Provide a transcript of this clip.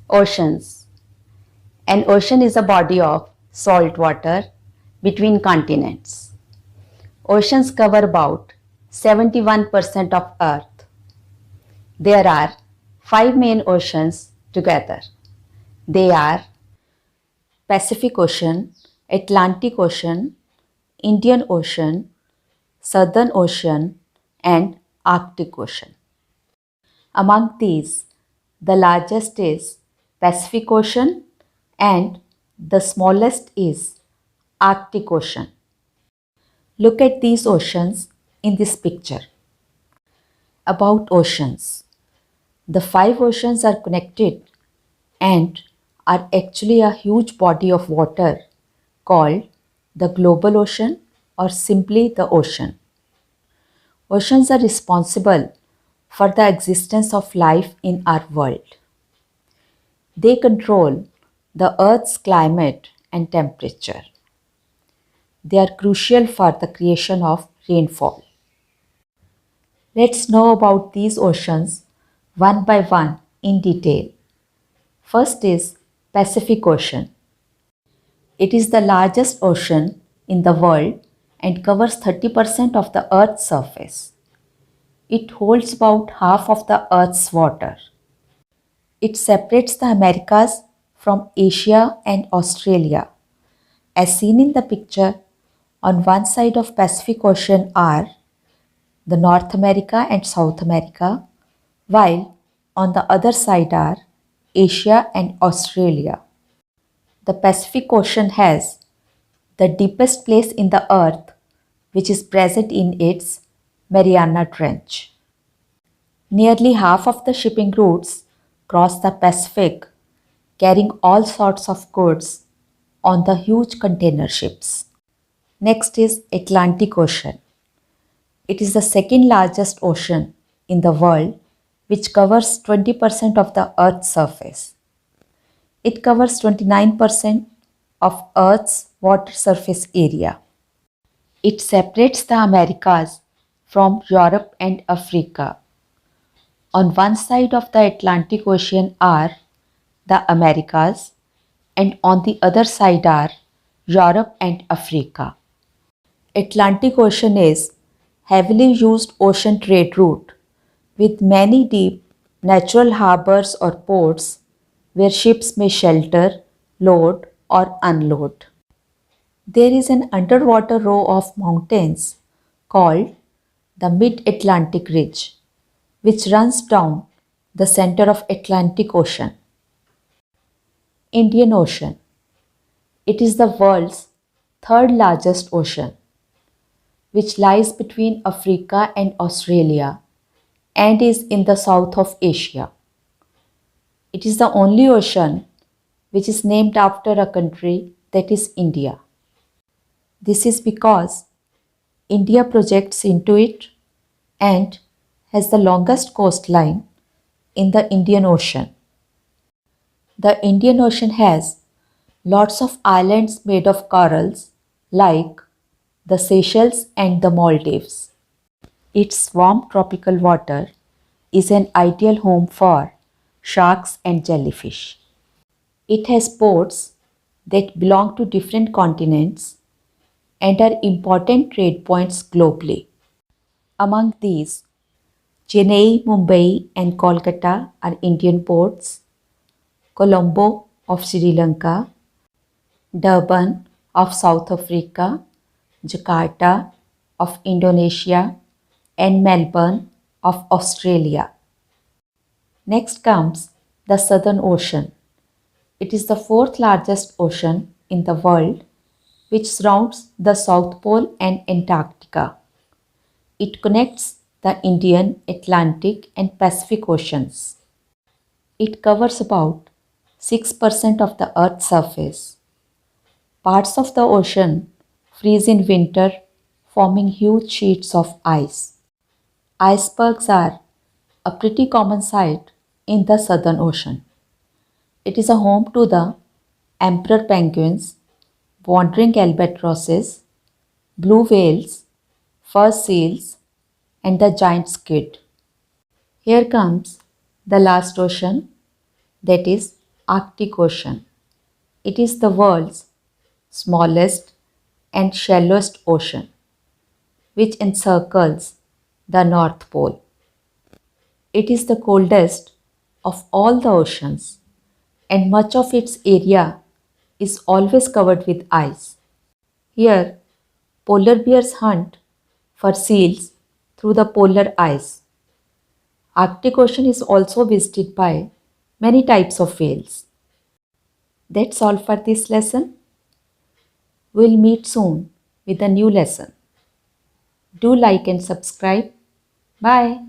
Oceans. An ocean is a body of salt water between continents. Oceans cover about 71% of Earth. There are five main oceans together. They are Pacific Ocean, Atlantic Ocean, Indian Ocean, Southern Ocean, and Arctic Ocean. Among these, the largest is Pacific Ocean and the smallest is Arctic Ocean. Look at these oceans in this picture. About oceans. The five oceans are connected and are actually a huge body of water called the global ocean or simply the ocean. Oceans are responsible for the existence of life in our world. They control the Earth's climate and temperature. They are crucial for the creation of rainfall. Let's know about these oceans one by one in detail. First is Pacific Ocean. It is the largest ocean in the world and covers 30% of the Earth's surface. It holds about half of the Earth's water. It separates the Americas from Asia and Australia. As seen in the picture, on one side of Pacific Ocean are the North America and South America, while on the other side are Asia and Australia. The Pacific Ocean has the deepest place in the earth, which is present in its Mariana Trench. Nearly half of the shipping routes cross the Pacific, carrying all sorts of goods on the huge container ships. Next is Atlantic Ocean. It is the second largest ocean in the world, which covers 20% of the Earth's surface. It covers 29% of Earth's water surface area. It separates the Americas from Europe and Africa. On one side of the Atlantic Ocean are the Americas, and on the other side are Europe and Africa. Atlantic Ocean is heavily used ocean trade route with many deep natural harbors or ports where ships may shelter, load or unload. There is an underwater row of mountains called the Mid-Atlantic Ridge, which runs down the center of Atlantic Ocean. Indian Ocean. It is the world's third largest ocean, which lies between Africa and Australia and is in the south of Asia. It is the only ocean which is named after a country, that is India. This is because India projects into it and has the longest coastline in the Indian Ocean. The Indian Ocean has lots of islands made of corals like the Seychelles and the Maldives. Its warm tropical water is an ideal home for sharks and jellyfish. It has ports that belong to different continents and are important trade points globally. Among these, Chennai, Mumbai, and Kolkata are Indian ports, Colombo of Sri Lanka, Durban of South Africa, Jakarta of Indonesia, and Melbourne of Australia. Next comes the Southern Ocean. It is the fourth largest ocean in the world, which surrounds the South Pole and Antarctica. It connects the Indian, Atlantic, and Pacific Oceans. It covers about 6% of the Earth's surface. Parts of the ocean freeze in winter, forming huge sheets of ice. Icebergs are a pretty common sight in the Southern Ocean. It is a home to the emperor penguins, wandering albatrosses, blue whales, fur seals, and the giant squid. Here comes the last ocean, that is Arctic Ocean. It is the world's smallest and shallowest ocean, which encircles the North Pole. It is the coldest of all the oceans, and much of its area is always covered with ice. Here, polar bears hunt for seals through the polar ice. Arctic Ocean is also visited by many types of whales. That's all for this lesson. We'll meet soon with a new lesson. Do like and subscribe. Bye.